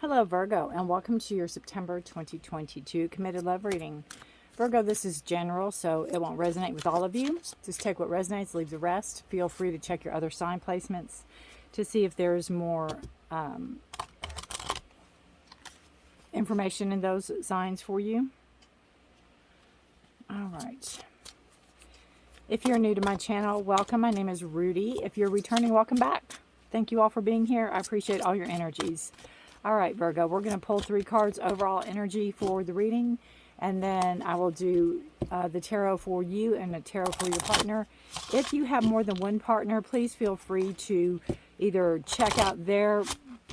Hello, Virgo, and welcome to your September 2022 Committed Love Reading. Virgo, this is general, so it won't resonate with all of you. Just take what resonates, leave the rest. Feel free to check your other sign placements to see if there's more information in those signs for you. All right. If you're new to my channel, welcome. My name is Rudy. If you're returning, welcome back. Thank you all for being here. I appreciate all your energies. All right, Virgo, we're going to pull 3 cards overall energy for the reading, and then I will do the tarot for you and the tarot for your partner. If you have more than one partner, please feel free to either check out their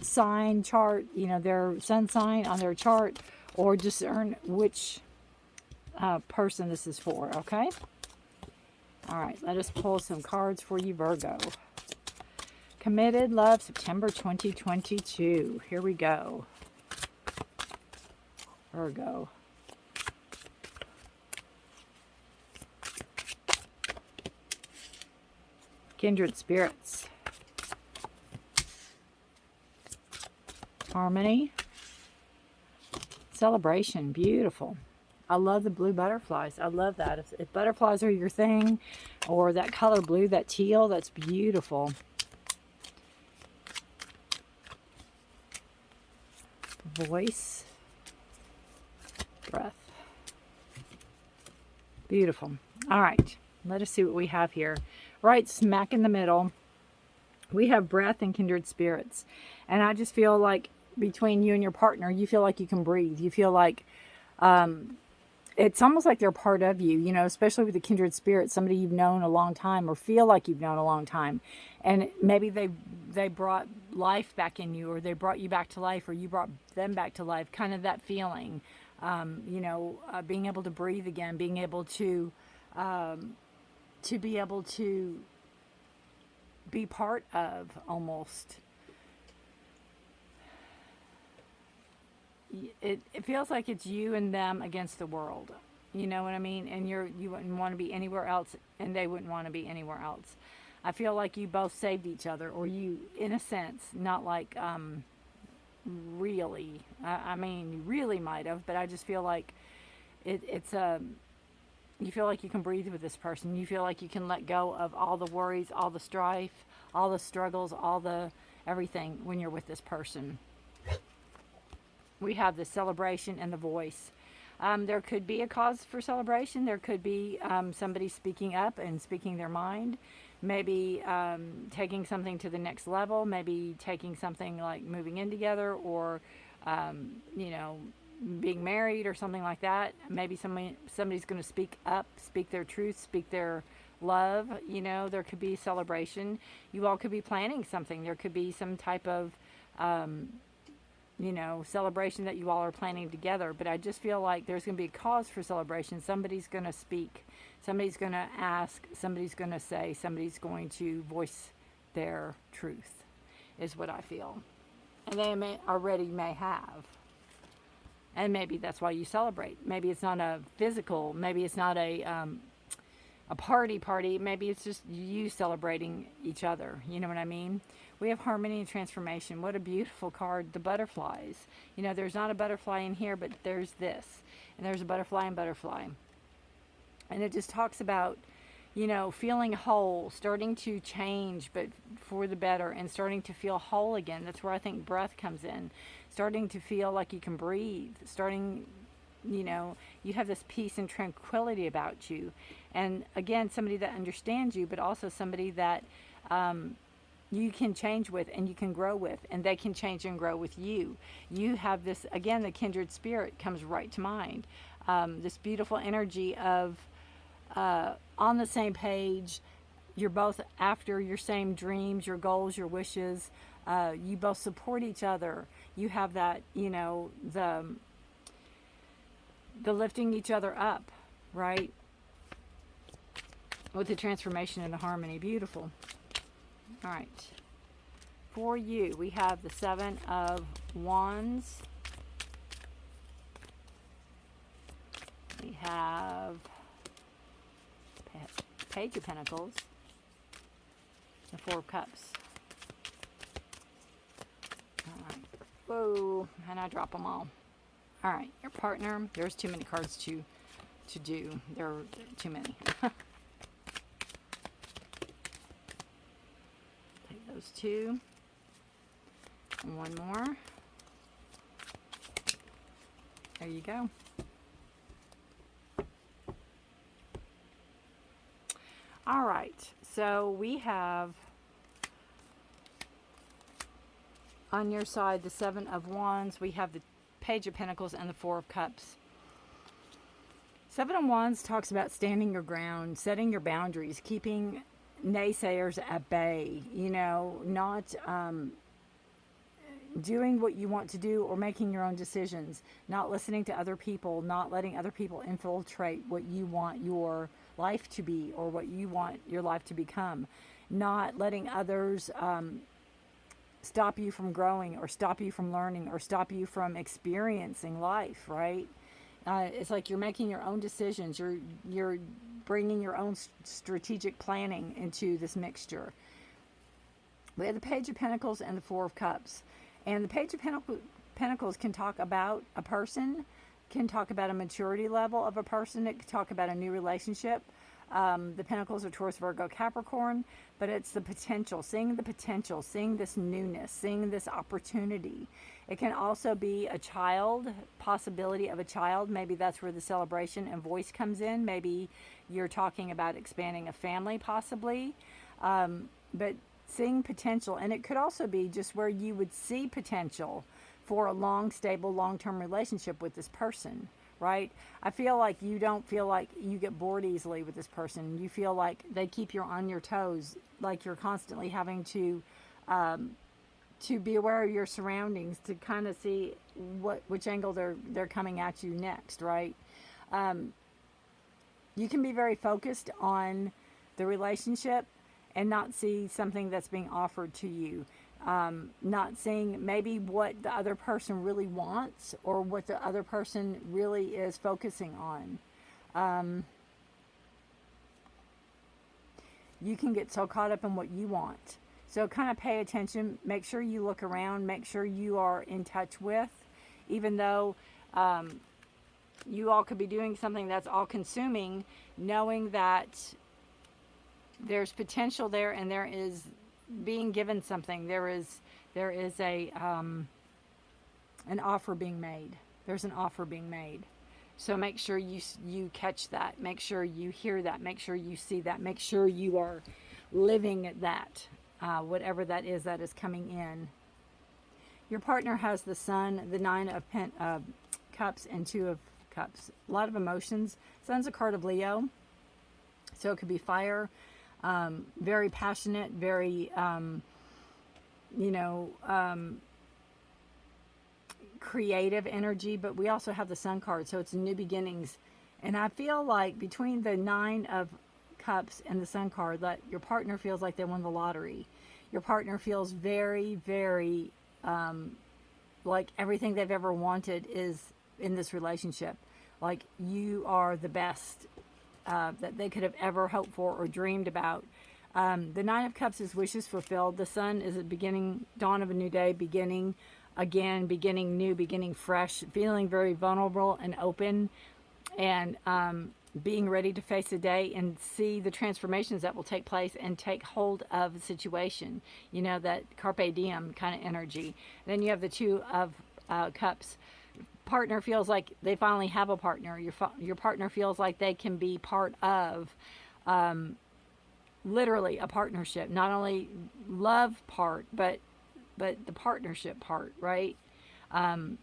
sign chart, their sun sign on their chart, or discern which person this is for, okay? All right, let us pull some cards for you, Virgo. Committed Love, September 2022. Here we go. Virgo. Kindred Spirits. Harmony. Celebration. Beautiful. I love the blue butterflies. I love that. If butterflies are your thing, or that color blue, that teal, that's beautiful. Voice, breath. Beautiful. All right, let us see what we have here. Right smack in the middle, we have breath and kindred spirits. And I just feel like between you and your partner, you feel like you can breathe. You feel like it's almost like they're part of you, especially with the kindred spirit, somebody you've known a long time or feel like you've known a long time. And maybe they brought life back in you, or they brought you back to life, or you brought them back to life, kind of that feeling, being able to breathe again, being able to be able to be part of almost. It feels like it's you and them against the world. You know what I mean? And you wouldn't want to be anywhere else, and they wouldn't want to be anywhere else. I feel like you both saved each other, or you, in a sense, not like really. I mean, you really might have, but I just feel like it's you feel like you can breathe with this person. You feel like you can let go of all the worries, all the strife, all the struggles, all the everything when you're with this person. We have the celebration and the voice. There could be a cause for celebration. There could be somebody speaking up and speaking their mind. Maybe taking something to the next level. Maybe taking something like moving in together, or being married or something like that. Maybe somebody's going to speak up, speak their truth, speak their love. There could be celebration. You all could be planning something. There could be some type of celebration that you all are planning together. But I just feel like there's going to be a cause for celebration. Somebody's going to speak. Somebody's going to ask. Somebody's going to say. Somebody's going to voice their truth, is what I feel. And they may have. And maybe that's why you celebrate. Maybe it's not a physical. Maybe it's not a party. Maybe it's just you celebrating each other. You know what I mean? We have harmony and transformation. What a beautiful card. The butterflies. There's not a butterfly in here, but there's this. And there's a butterfly and butterfly. And it just talks about, feeling whole, starting to change, but for the better, and starting to feel whole again. That's where I think breath comes in. Starting to feel like you can breathe. Starting, you have this peace and tranquility about you. And again, somebody that understands you, but also somebody that you can change with and you can grow with, and they can change and grow with you. You have this, again, the kindred spirit comes right to mind. This beautiful energy of on the same page. You're both after your same dreams, your goals, your wishes. You both support each other. You have that, the lifting each other up, right? With the transformation and the harmony. Beautiful. All right. For you, we have the 7 of Wands. We have Page of Pentacles. The 4 of Cups. All right. Whoa, and I drop them all. All right, your partner. There's too many cards to do. There are too many. Take those two. And one more. There you go. All right, so we have on your side the Seven of Wands. We have the Page of Pentacles and the Four of Cups. Seven of Wands talks about standing your ground, setting your boundaries, keeping naysayers at bay, you know, not doing what you want to do or making your own decisions, not listening to other people, not letting other people infiltrate what you want your life to be or what you want your life to become, not letting others stop you from growing or stop you from learning or stop you from experiencing life, right? It's like you're making your own decisions. You're bringing your own strategic planning into this mixture. We have the Page of Pentacles and the Four of Cups. And the Page of Pentacles can talk about a person, can talk about a maturity level of a person. It can talk about a new relationship. The Pentacles are Taurus, Virgo, Capricorn, but it's the potential, seeing this newness, seeing this opportunity. It can also be a child, possibility of a child. Maybe that's where the celebration and voice comes in. Maybe you're talking about expanding a family, possibly. But seeing potential, and it could also be just where you would see potential for a long, stable, long-term relationship with this person, right? I feel like you don't feel like you get bored easily with this person. You feel like they keep you on your toes, like you're constantly having to be aware of your surroundings to kind of see which angle they're coming at you next, right? You can be very focused on the relationship and not see something that's being offered to you. Not seeing maybe what the other person really wants or what the other person really is focusing on. You can get so caught up in what you want. So kind of pay attention, make sure you look around, make sure you are in touch with, even though you all could be doing something that's all consuming, knowing that there's potential there and there is being given something. There is a an offer being made. There's an offer being made. So make sure you catch that. Make sure you hear that. Make sure you see that. Make sure you are living that, whatever that is coming in. Your partner has the Sun, the Nine of Cups, and Two of Cups. A lot of emotions. Sun's a card of Leo, so it could be fire. Very passionate, very, creative energy, but we also have the Sun card, so it's new beginnings. And I feel like between the Nine of Cups and the Sun card, that your partner feels like they won the lottery. Your partner feels very, very, like everything they've ever wanted is in this relationship. Like you are the best that they could have ever hoped for or dreamed about. The Nine of Cups is wishes fulfilled. The Sun is a beginning, dawn of a new day, beginning again, beginning new, beginning fresh, feeling very vulnerable and open, and being ready to face the day and see the transformations that will take place and take hold of the situation. You know, that carpe diem kind of energy. Then you have the Two of Cups. Partner feels like they finally have a partner. Your partner feels like they can be part of literally a partnership, not only love part, but the partnership part, right? Kind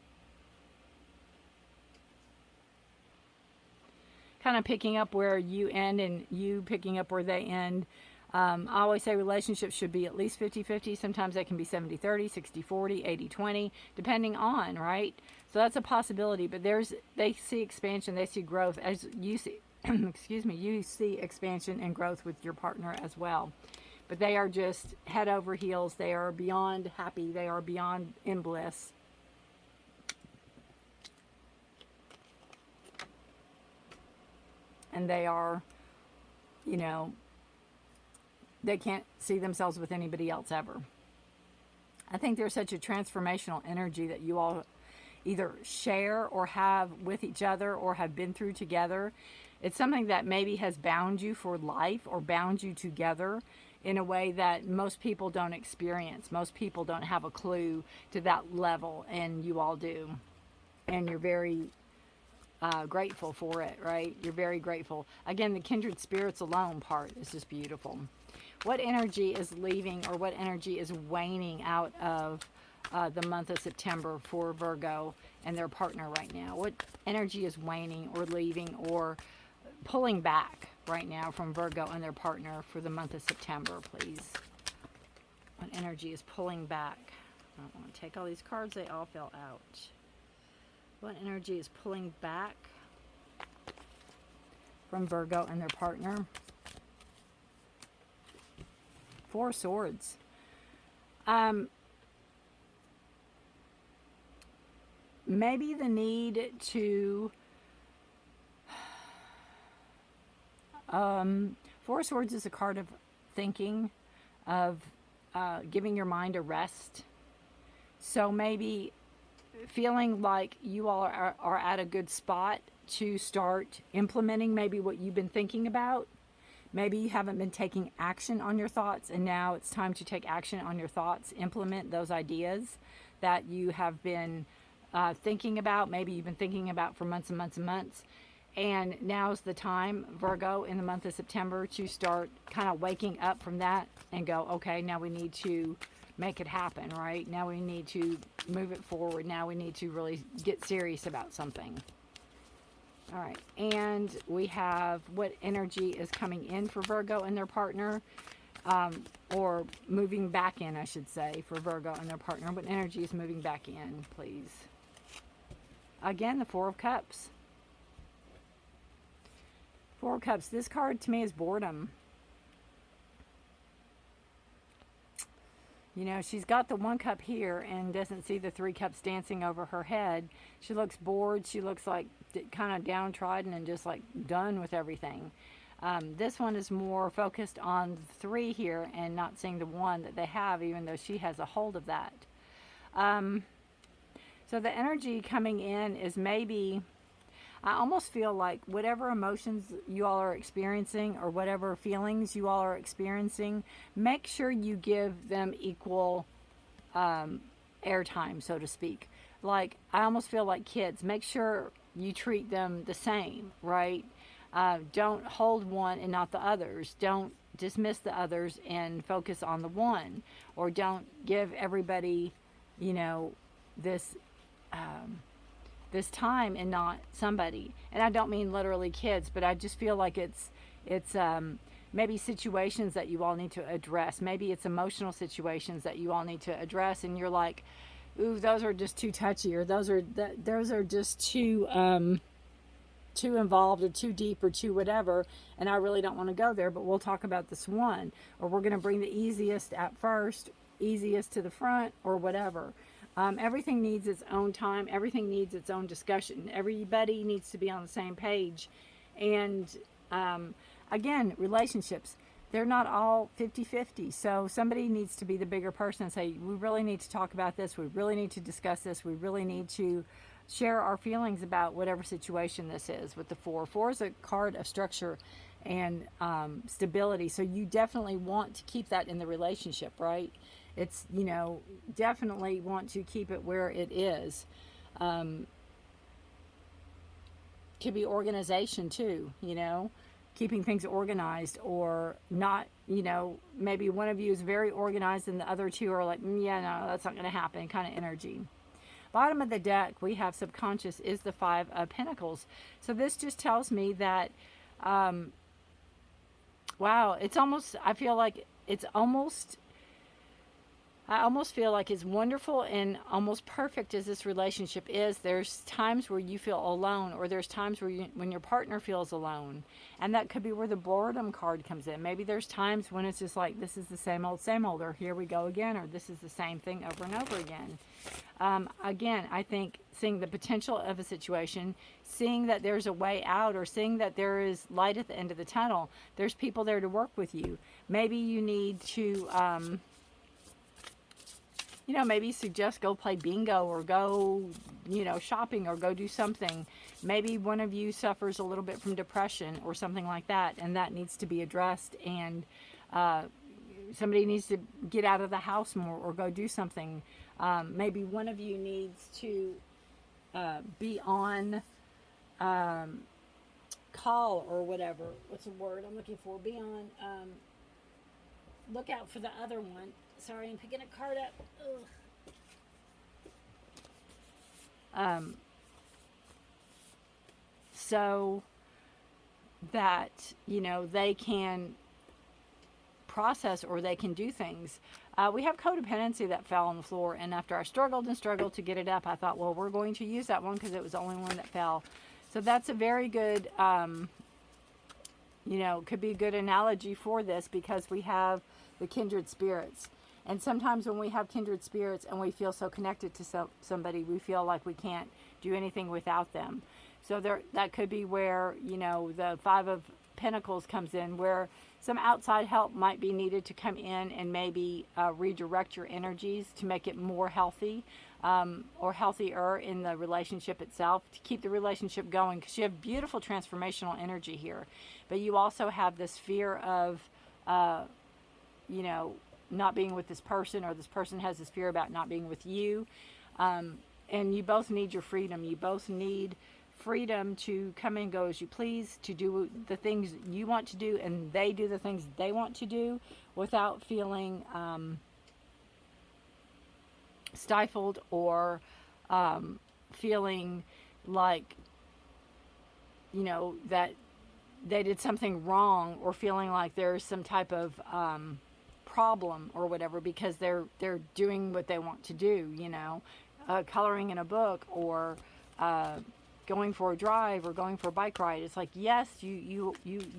of picking up where you end and you picking up where they end. I always say relationships should be at least 50-50. Sometimes they can be 70-30, 60-40, 80-20, depending on, right? So that's a possibility, but they see expansion, they see growth as you see, excuse me, you see expansion and growth with your partner as well. But they are just head over heels. They are beyond happy. They are beyond in bliss. And they are, they can't see themselves with anybody else ever. I think there's such a transformational energy that you all either share or have with each other or have been through together. It's something that maybe has bound you for life or bound you together in a way that most people don't experience. Most people don't have a clue to that level, and you all do. And you're very grateful for it, right? You're very grateful. Again, the kindred spirits alone part is just beautiful. What energy is leaving or what energy is waning out of the month of September for Virgo and their partner right now? What energy is waning or leaving or pulling back right now from Virgo and their partner for the month of September, please? What energy is pulling back? I don't want to take all these cards, they all fell out. What energy is pulling back from Virgo and their partner? Four Swords. Maybe the need to Four Swords is a card of thinking, of giving your mind a rest. So maybe feeling like you all are at a good spot to start implementing maybe what you've been thinking about. Maybe you haven't been taking action on your thoughts, and now it's time to take action on your thoughts, implement those ideas that you have been thinking about, maybe you've been thinking about for months and months and months. And now's the time, Virgo, in the month of September, to start kind of waking up from that and go, okay, now we need to make it happen, right? Now we need to move it forward. Now we need to really get serious about something. All right, and we have what energy is coming in for Virgo and their partner, or moving back in, I should say, for Virgo and their partner. What energy is moving back in, please? Again, the Four of Cups. Four of Cups. This card to me is boredom. You know, she's got the one cup here and doesn't see the three cups dancing over her head. She looks bored. She looks like kind of downtrodden and just like done with everything. This one is more focused on the three here and not seeing the one that they have, even though she has a hold of that. So the energy coming in is maybe, I almost feel like whatever emotions you all are experiencing or whatever feelings you all are experiencing, make sure you give them equal airtime, so to speak. Like, I almost feel like kids, make sure you treat them the same, right? Don't hold one and not the others. Don't dismiss the others and focus on the one. Or don't give everybody, you know, this time and not somebody. And I don't mean literally kids, but I just feel like it's maybe situations that you all need to address. Maybe it's emotional situations that you all need to address, and you're like, ooh, those are just too touchy, or those are just too involved or too deep or too whatever, and I really don't want to go there, but we'll talk about this one. Or we're going to bring the easiest at first, easiest to the front, or whatever. Everything needs its own time. Everything needs its own discussion. Everybody needs to be on the same page. And again, relationships, they're not all 50-50. So somebody needs to be the bigger person and say, we really need to talk about this. We really need to discuss this. We really need to share our feelings about whatever situation this is with the four. Four is a card of structure and stability. So you definitely want to keep that in the relationship, right? It's, you know, definitely want to keep it where it is. Could be organization too, you know, keeping things organized, or not, you know, maybe one of you is very organized and the other two are like, yeah, no, that's not going to happen kind of energy. Bottom of the deck, we have subconscious is the Five of Pentacles. So this just tells me that, wow, it's almost, I almost feel like as wonderful and almost perfect as this relationship is, there's times where you feel alone, or there's times where when your partner feels alone. And that could be where the boredom card comes in. Maybe there's times when it's just like, this is the same old, or here we go again, or this is the same thing over and over again. Again, I think seeing the potential of a situation, seeing that there's a way out, or seeing that there is light at the end of the tunnel. There's people there to work with you. Maybe you need to, you know, maybe suggest go play bingo or go, you know, shopping or go do something. Maybe one of you suffers a little bit from depression or something like that, and that needs to be addressed. And somebody needs to get out of the house more or go do something. Maybe one of you needs to be on call or whatever. What's the word I'm looking for? Be on look out for the other one. Sorry, I'm picking a card up. So that, you know, they can process or they can do things. We have codependency that fell on the floor, and after I struggled and struggled to get it up, I thought, well, we're going to use that one because it was the only one that fell. So that's a very good, you know, could be a good analogy for this, because we have the kindred spirits. And sometimes when we have kindred spirits and we feel so connected to somebody, we feel like we can't do anything without them. So that could be where, you know, the Five of Pentacles comes in, where some outside help might be needed to come in and maybe redirect your energies to make it more healthy, or healthier in the relationship itself, to keep the relationship going, because you have beautiful transformational energy here. But you also have this fear of, you know, not being with this person, or this person has this fear about not being with you. And you both need your freedom. You both need freedom to come and go as you please, to do the things you want to do, and they do the things they want to do, without feeling stifled or feeling like, you know, that they did something wrong, or feeling like there's some type of problem or whatever, because they're doing what they want to do, you know, coloring in a book, or going for a drive, or going for a bike ride. It's like, yes, you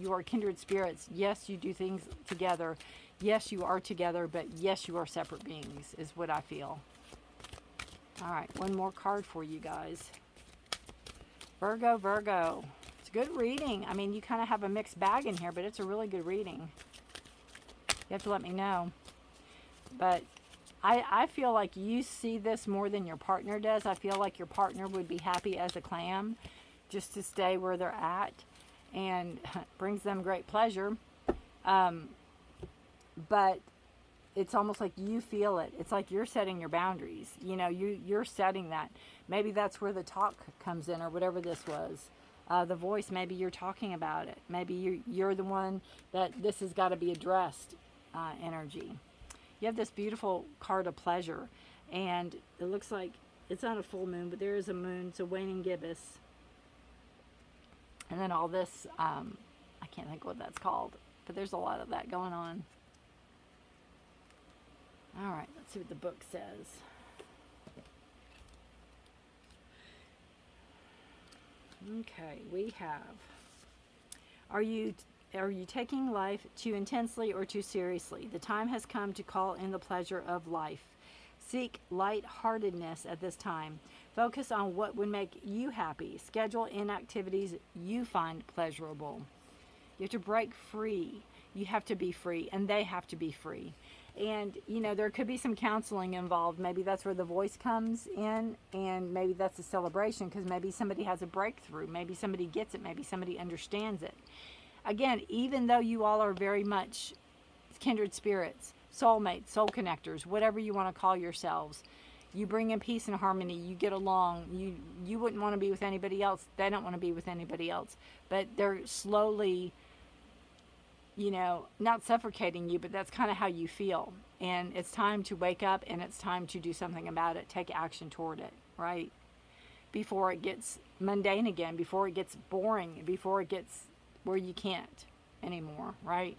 are kindred spirits. Yes, you do things together. Yes, you are together, but yes, you are separate beings, is what I feel. All right, one more card for you guys. Virgo. It's a good reading. I mean, you kind of have a mixed bag in here, but it's a really good reading. You have to let me know. But I feel like you see this more than your partner does. I feel like your partner would be happy as a clam just to stay where they're at, and brings them great pleasure. But it's almost like you feel it. It's like you're setting your boundaries. You know, you're setting that. Maybe that's where the talk comes in, or whatever this was. The voice, maybe you're talking about it. Maybe you're the one that this has got to be addressed, energy. You have this beautiful card of pleasure, and it looks like it's not a full moon, but there is a moon. It's a waning gibbous. And then all this, I can't think what that's called, but there's a lot of that going on. All right, let's see what the book says. Okay, we have, are you taking life too intensely or too seriously? The time has come to call in the pleasure of life. Seek lightheartedness at this time. Focus on what would make you happy. Schedule in activities you find pleasurable. You have to break free. You have to be free, and they have to be free. And, you know, there could be some counseling involved. Maybe that's where the voice comes in, and maybe that's a celebration, because maybe somebody has a breakthrough. Maybe somebody gets it. Maybe somebody understands it. Again, even though you all are very much kindred spirits, soulmates, soul connectors, whatever you want to call yourselves, you bring in peace and harmony, you get along, you wouldn't want to be with anybody else, they don't want to be with anybody else, but they're slowly, you know, not suffocating you, but that's kind of how you feel. And it's time to wake up, and it's time to do something about it, take action toward it, right? Before it gets mundane again, before it gets boring, before it gets where you can't anymore, right?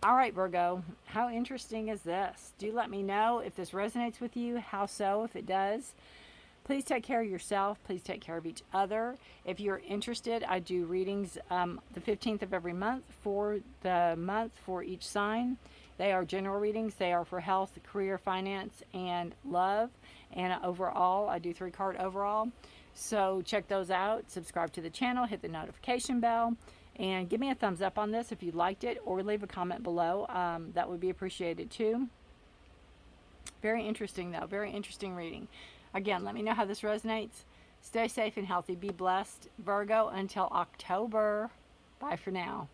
All right, Virgo, how interesting is this? Do let me know if this resonates with you. How so, if it does? Please take care of yourself. Please take care of each other. If you're interested, I do readings the 15th of every month for the month for each sign. They are general readings. They are for health, career, finance, and love. And overall, I do 3-card overall. So check those out. Subscribe to the channel. Hit the notification bell. And give me a thumbs up on this if you liked it, or leave a comment below. That would be appreciated too. Very interesting, though. Very interesting reading. Again, let me know how this resonates. Stay safe and healthy. Be blessed, Virgo, until October. Bye for now.